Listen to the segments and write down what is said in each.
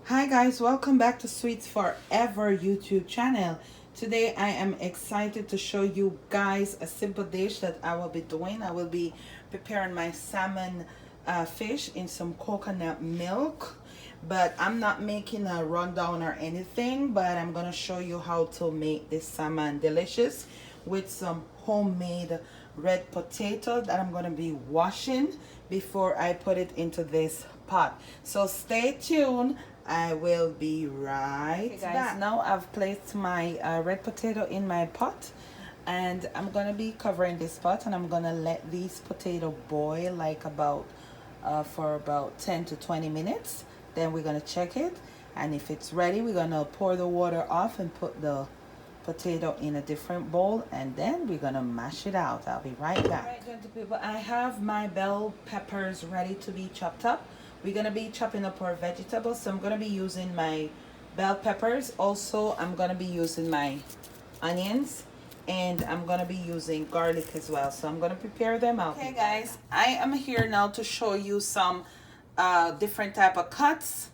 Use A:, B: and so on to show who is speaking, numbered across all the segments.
A: Hi guys, welcome back to Sweets Forever YouTube channel. Today I am excited to show you guys a simple dish that I will be doing. I will be preparing my salmon fish in some coconut milk, but I'm not making a rundown or anything, but I'm gonna show you how to make this salmon delicious with some homemade red potato that I'm gonna be washing before I put it into this pot. So stay tuned. I will be right back. Now I've placed my red potato in my pot, and I'm gonna be covering this pot, and I'm gonna let these potato boil like about for about 10 to 20 minutes. Then we're gonna check it, and if it's ready, we're gonna pour the water off and put the potato in a different bowl, and then we're gonna mash it out. I'll be right back. All right, gentle people, I have my bell peppers ready to be chopped up. We're gonna be chopping up our vegetables, so I'm gonna be using my bell peppers. Also, I'm gonna be using my onions, and I'm gonna be using garlic as well. So I'm gonna prepare them out. Okay guys, I am here now to show you some different type of cuts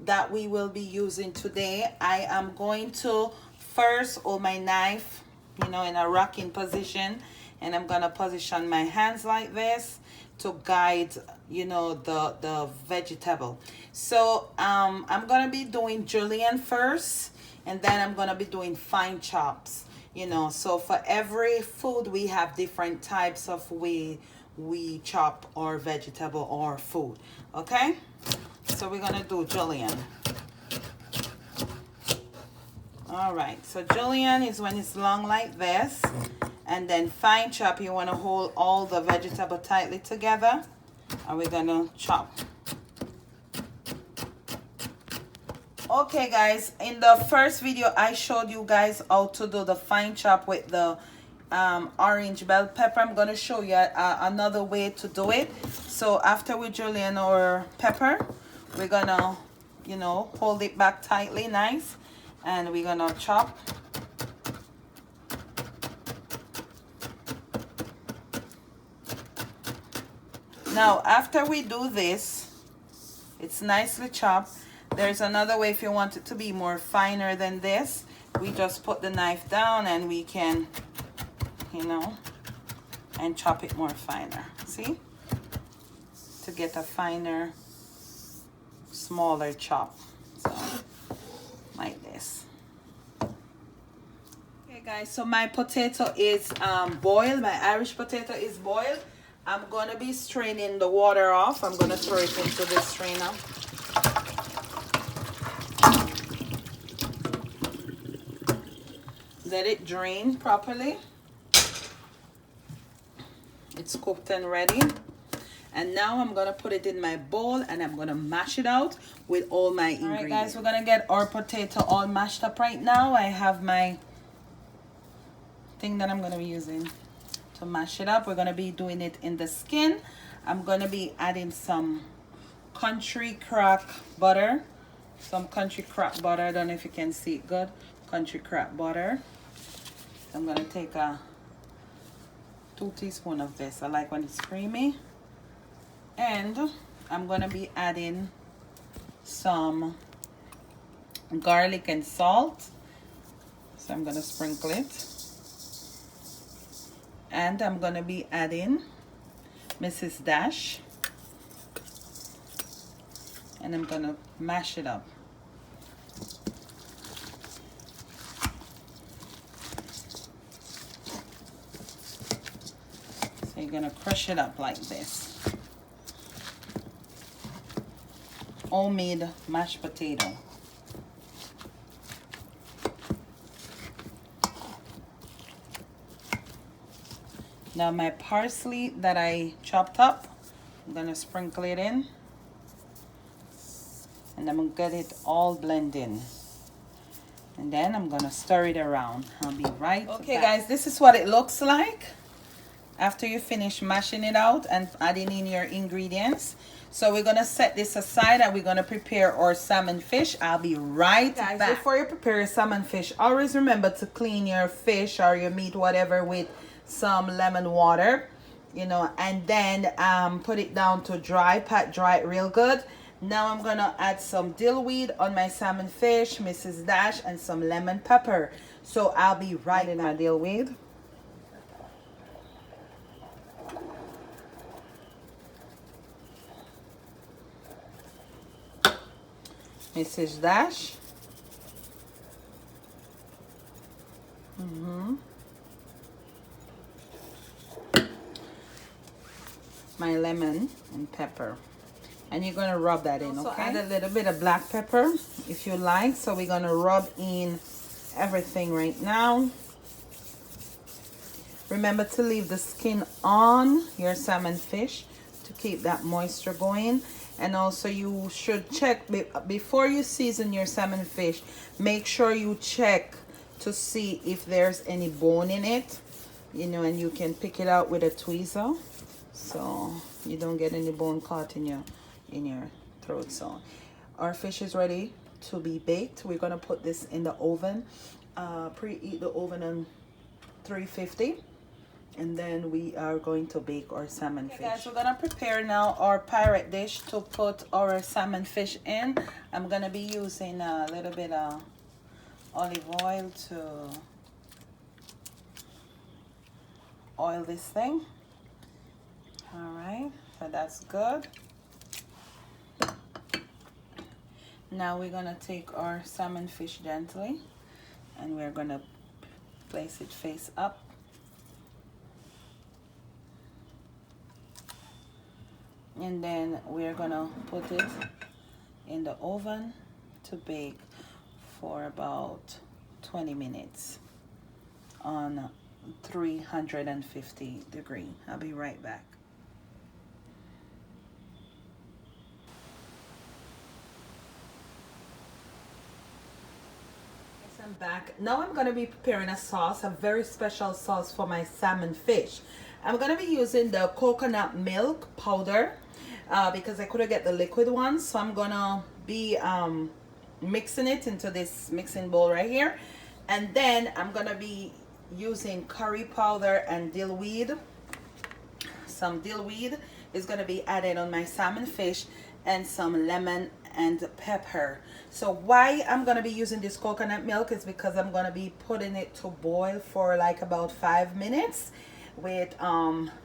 A: that we will be using today. I am going to first hold my knife, in a rocking position, and I'm gonna position my hands like this to guide, the vegetable. So I'm gonna be doing julienne first, and then I'm gonna be doing fine chops. So for every food we have different types of way we chop our vegetable or food. Okay, so we're gonna do julienne. All right, so julienne is when it's long like this, and then fine chop, you want to hold all the vegetable tightly together, and we're gonna chop. Okay guys, in the first video I showed you guys how to do the fine chop with the orange bell pepper. I'm gonna show you another way to do it. So after we julienne our pepper, we're gonna hold it back tightly nice, and we're gonna chop. Now after we do this, it's nicely chopped. There's another way if you want it to be more finer than this. We just put the knife down and we can and chop it more finer. See, to get a finer, smaller chop. So like this. Okay guys, so my potato is boiled. My Irish potato is boiled. I'm gonna be straining the water off. I'm gonna throw it into the strainer. Let it drain properly. It's cooked and ready. And now I'm gonna put it in my bowl, and I'm gonna mash it out with all my ingredients. All right guys, we're gonna get our potato all mashed up right now. I have my thing that I'm gonna be using to mash it up. We're gonna be doing it in the skin. I'm gonna be adding some country crock butter. I don't know if you can see it good. Country crock butter. I'm gonna take 2 teaspoons of this. I like when it's creamy. And I'm gonna be adding some garlic and salt. So I'm gonna sprinkle it. And I'm gonna be adding Mrs. Dash. And I'm gonna mash it up. So you're gonna crush it up like this. Homemade mashed potato. Now my parsley that I chopped up, I'm gonna sprinkle it in, and I'm gonna get it all blended in, and then I'm gonna stir it around. I'll be right back. Okay guys, this is what it looks like after you finish mashing it out and adding in your ingredients. So we're gonna set this aside, and we're gonna prepare our salmon fish. I'll be right back. Before you prepare your salmon fish, always remember to clean your fish or your meat, whatever, with some lemon water, and then put it down to dry, pat dry it real good. Now I'm gonna add some dill weed on my salmon fish, Mrs. Dash, and some lemon pepper. So I'll be right in my dill weed. Mrs. Dash. My lemon and pepper. And you're gonna rub that in, okay? Add a little bit of black pepper if you like. So we're gonna rub in everything right now. Remember to leave the skin on your salmon fish to keep that moisture going. And also you should check before you season your salmon fish, make sure you check to see if there's any bone in it, you know, and you can pick it out with a tweezer so you don't get any bone caught in your throat. So our fish is ready to be baked. We're gonna put this in the oven, preheat the oven on 350, and then we are going to bake our salmon fish. Guys, we're gonna prepare now our pirate dish to put our salmon fish in. I'm gonna be using a little bit of olive oil to oil this thing. All right, so that's good. Now we're gonna take our salmon fish gently and we're gonna place it face up. And then we're gonna put it in the oven to bake for about 20 minutes on 350 degrees. I'll be right back. I'm back. Now I'm going to be preparing a sauce, a very special sauce for my salmon fish. I'm going to be using the coconut milk powder because I couldn't get the liquid one. So I'm going to be mixing it into this mixing bowl right here. And then I'm going to be using curry powder and dill weed. Some dill weed is going to be added on my salmon fish, and some lemon and pepper. So why I'm going to be using this coconut milk is because I'm going to be putting it to boil for like about 5 minutes with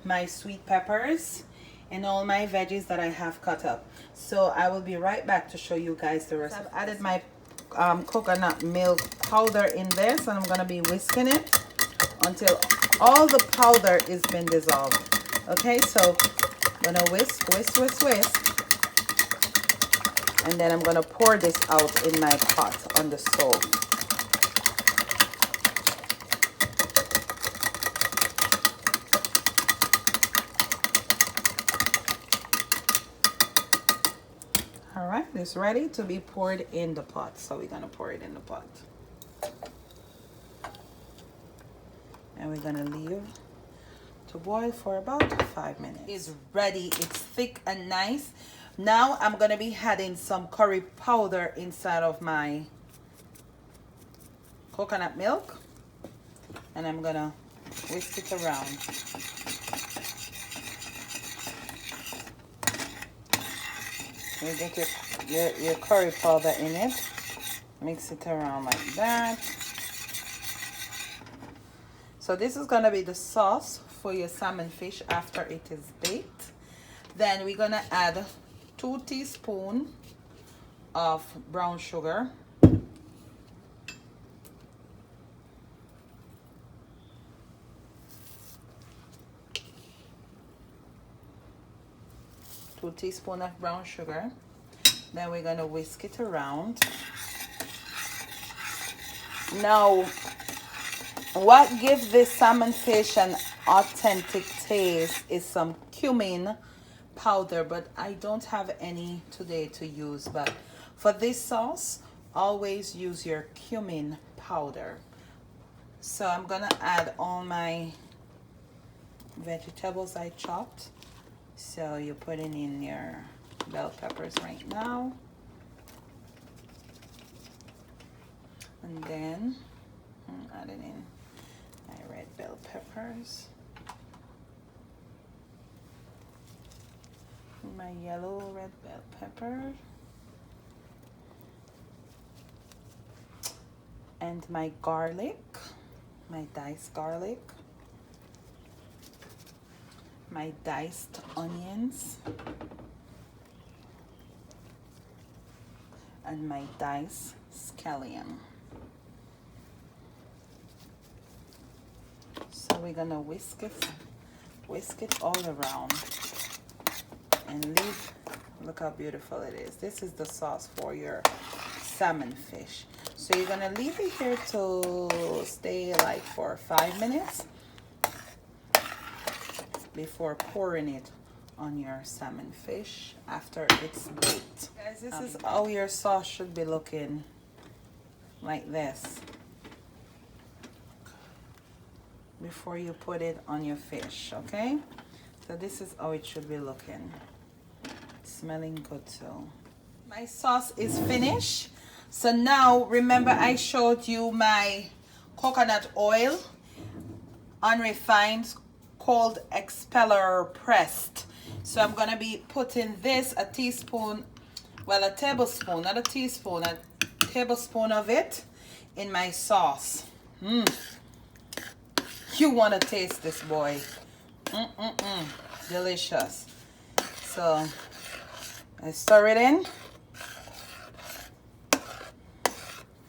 A: my sweet peppers and all my veggies that I have cut up. So I will be right back to show you guys the rest. I've added my coconut milk powder in this, and I'm going to be whisking it until all the powder is been dissolved. Okay, so I'm going to whisk, and then I'm going to pour this out in my pot on the stove. All right, it's ready to be poured in the pot. So we're going to pour it in the pot. And we're going to leave to boil for about 5 minutes. It's ready. It's thick and nice. Now I'm going to be adding some curry powder inside of my coconut milk, and I'm going to whisk it around. You get your curry powder in it. Mix it around like that. So this is going to be the sauce for your salmon fish after it is baked. Then we're going to add 2 teaspoons of brown sugar. 2 teaspoons of brown sugar. Then we're going to whisk it around. Now, what gives this salmon fish an authentic taste is some cumin powder, but I don't have any today to use. But for this sauce, always use your cumin powder. So I'm gonna add all my vegetables I chopped. So you're putting in your bell peppers right now, and then I'm adding in my red bell peppers, my my yellow red bell pepper and my garlic, my diced garlic, my diced onions, and my diced scallion. So we're gonna whisk it all around and leave. Look how beautiful it is. This is the sauce for your salmon fish. So you're gonna leave it here to stay like for 5 minutes before pouring it on your salmon fish after it's baked. Guys, this is how your sauce should be looking, like this, before you put it on your fish. Okay, so this is how it should be looking. It's smelling good too. My sauce is finished. So now remember I showed you my coconut oil, unrefined, cold expeller pressed. So I'm gonna be putting this, a teaspoon, well, a tablespoon, not a teaspoon, a tablespoon of it in my sauce. You want to taste this, boy. Delicious. So I stir it in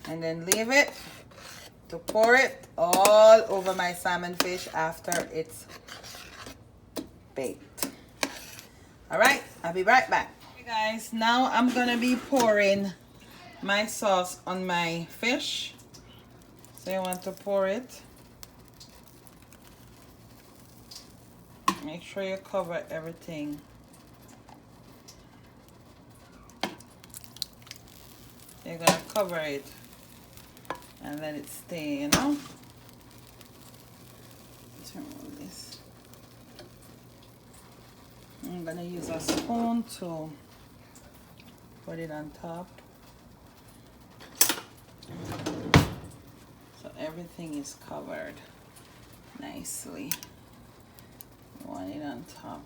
A: and then leave it to pour it all over my salmon fish after it's baked. All right, I'll be right back. Okay guys, now I'm gonna be pouring my sauce on my fish. So you want to pour it. Make sure you cover everything. You're gonna cover it and let it stay, you know. Let's remove this. I'm gonna use a spoon to put it on top. So everything is covered nicely. You want it on top.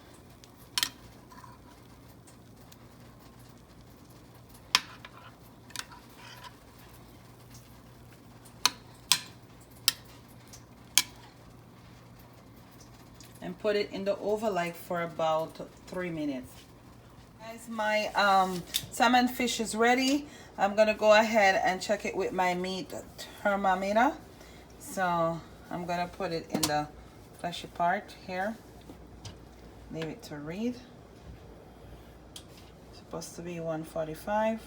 A: And put it in the oven like for about 3 minutes. Guys, my salmon fish is ready. I'm gonna go ahead and check it with my meat thermometer. So I'm gonna put it in the fleshy part here. Leave it to read. It's supposed to be 145.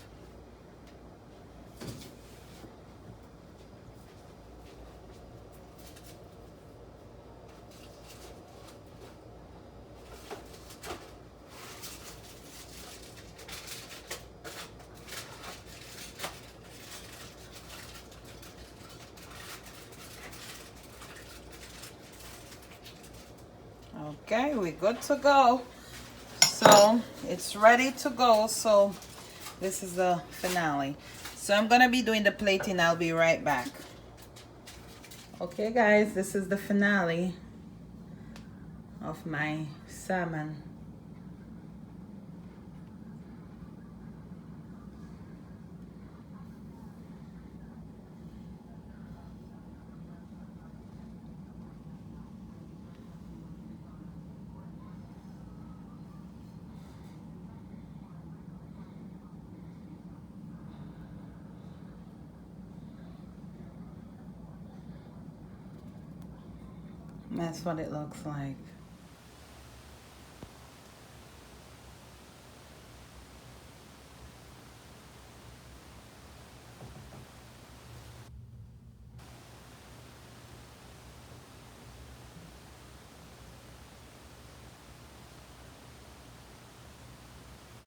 A: Okay, we're good to go. So it's ready to go. So this is the finale. So I'm gonna be doing the plating. I'll be right back. Okay guys, this is the finale of my salmon. That's what it looks like.